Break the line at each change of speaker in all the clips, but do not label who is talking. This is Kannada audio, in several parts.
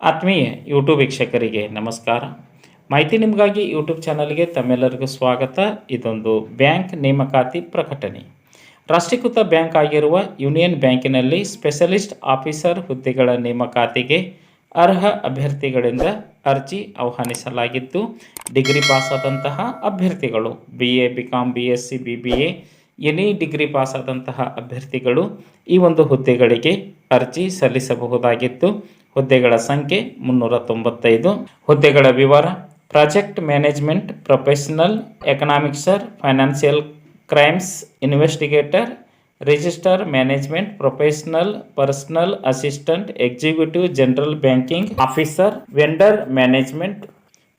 ಆತ್ಮೀಯ ಯೂಟ್ಯೂಬ್ ವೀಕ್ಷಕರಿಗೆ ನಮಸ್ಕಾರ. ಮಾಹಿತಿ ನಿಮಗಾಗಿ ಯೂಟ್ಯೂಬ್ ಚಾನಲ್ಗೆ ತಮ್ಮೆಲ್ಲರಿಗೂ ಸ್ವಾಗತ. ಇದೊಂದು ಬ್ಯಾಂಕ್ ನೇಮಕಾತಿ ಪ್ರಕಟಣೆ. ರಾಷ್ಟ್ರೀಕೃತ ಬ್ಯಾಂಕ್ ಆಗಿರುವ ಯೂನಿಯನ್ ಬ್ಯಾಂಕಿನಲ್ಲಿ ಸ್ಪೆಷಲಿಸ್ಟ್ ಆಫೀಸರ್ ಹುದ್ದೆಗಳ ನೇಮಕಾತಿಗೆ ಅರ್ಹ ಅಭ್ಯರ್ಥಿಗಳಿಂದ ಅರ್ಜಿ ಆಹ್ವಾನಿಸಲಾಗಿದ್ದು, ಡಿಗ್ರಿ ಪಾಸಾದಂತಹ ಅಭ್ಯರ್ಥಿಗಳು BA, BCom, BSc, BBA any degree ಪಾಸಾದಂತಹ ಅಭ್ಯರ್ಥಿಗಳು ಈ ಒಂದು ಹುದ್ದೆಗಳಿಗೆ ಅರ್ಜಿ ಸಲ್ಲಿಸಬಹುದಾಗಿತ್ತು. ಹುದ್ದೆಗಳ ಸಂಖ್ಯೆ 395. ಹುದ್ದೆಗಳ ವಿವರ: project management professional, economist, financial crimes investigator, register management professional, personal assistant, executive general banking officer, vendor management,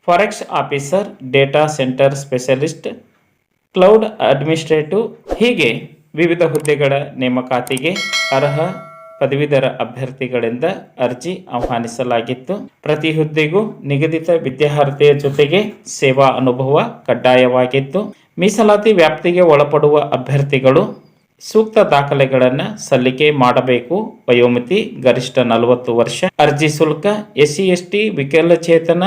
forex officer, data centre specialist, cloud administrative ಹೀಗೆ ವಿವಿಧ ಹುದ್ದೆಗಳ ನೇಮಕಾತಿಗೆ ಅರ್ಹ ಪದವೀಧರ ಅಭ್ಯರ್ಥಿಗಳಿಂದ ಅರ್ಜಿ ಆಹ್ವಾನಿಸಲಾಗಿತ್ತು. ಪ್ರತಿ ಹುದ್ದೆಗೂ ನಿಗದಿತ ವಿದ್ಯಾರ್ಹತೆಯ ಜೊತೆಗೆ ಸೇವಾ ಅನುಭವ ಕಡ್ಡಾಯವಾಗಿತ್ತು. ಮೀಸಲಾತಿ ವ್ಯಾಪ್ತಿಗೆ ಒಳಪಡುವ ಅಭ್ಯರ್ಥಿಗಳು ಸೂಕ್ತ ದಾಖಲೆಗಳನ್ನು ಸಲ್ಲಿಕೆ ಮಾಡಬೇಕು. ವಯೋಮಿತಿ ಗರಿಷ್ಠ 40 ವರ್ಷ. ಅರ್ಜಿ ಶುಲ್ಕ: SC, ST, ವಿಕಲಚೇತನ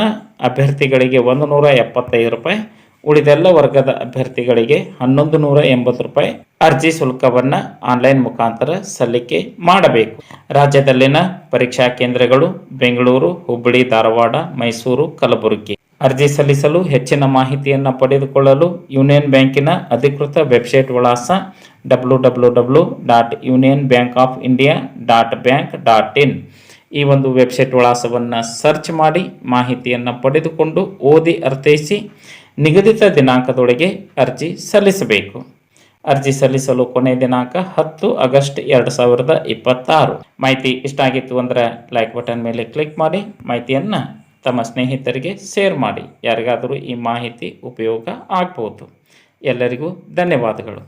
ಅಭ್ಯರ್ಥಿಗಳಿಗೆ 175 ರೂಪಾಯಿ, ಉಳಿದೆಲ್ಲ ವರ್ಗದ ಅಭ್ಯರ್ಥಿಗಳಿಗೆ 1180 ರೂಪಾಯಿ ಅರ್ಜಿ ಶುಲ್ಕವನ್ನು ಆನ್ಲೈನ್ ಮುಖಾಂತರ ಸಲ್ಲಿಕೆ ಮಾಡಬೇಕು. ರಾಜ್ಯದಲ್ಲಿನ ಪರೀಕ್ಷಾ ಕೇಂದ್ರಗಳು: ಬೆಂಗಳೂರು, ಹುಬ್ಬಳ್ಳಿ, ಧಾರವಾಡ, ಮೈಸೂರು, ಕಲಬುರಗಿ. ಅರ್ಜಿ ಸಲ್ಲಿಸಲು ಹೆಚ್ಚಿನ ಮಾಹಿತಿಯನ್ನು ಪಡೆದುಕೊಳ್ಳಲು ಯೂನಿಯನ್ ಬ್ಯಾಂಕಿನ ಅಧಿಕೃತ ವೆಬ್ಸೈಟ್ ವಿಳಾಸ www.unionbankofindia.bank.in ಈ ಒಂದು ವೆಬ್ಸೈಟ್ ವಿಳಾಸವನ್ನು ಸರ್ಚ್ ಮಾಡಿ ಮಾಹಿತಿಯನ್ನು ಪಡೆದುಕೊಂಡು ಓದಿ ಅರ್ಥೈಸಿ ನಿಗದಿತ ದಿನಾಂಕದೊಳಗೆ ಅರ್ಜಿ ಸಲ್ಲಿಸಬೇಕು. ಅರ್ಜಿ ಸಲ್ಲಿಸಲು ಕೊನೆಯ ದಿನಾಂಕ 10 ಆಗಸ್ಟ್ 2026. ಮಾಹಿತಿ ಇಷ್ಟ ಆಗಿತ್ತು ಅಂದರೆ ಲೈಕ್ ಬಟನ್ ಮೇಲೆ ಕ್ಲಿಕ್ ಮಾಡಿ, ಮಾಹಿತಿಯನ್ನು ತಮ್ಮ ಸ್ನೇಹಿತರಿಗೆ ಶೇರ್ ಮಾಡಿ. ಯಾರಿಗಾದರೂ ಈ ಮಾಹಿತಿ ಉಪಯೋಗ ಆಗ್ಬೋದು. ಎಲ್ಲರಿಗೂ ಧನ್ಯವಾದಗಳು.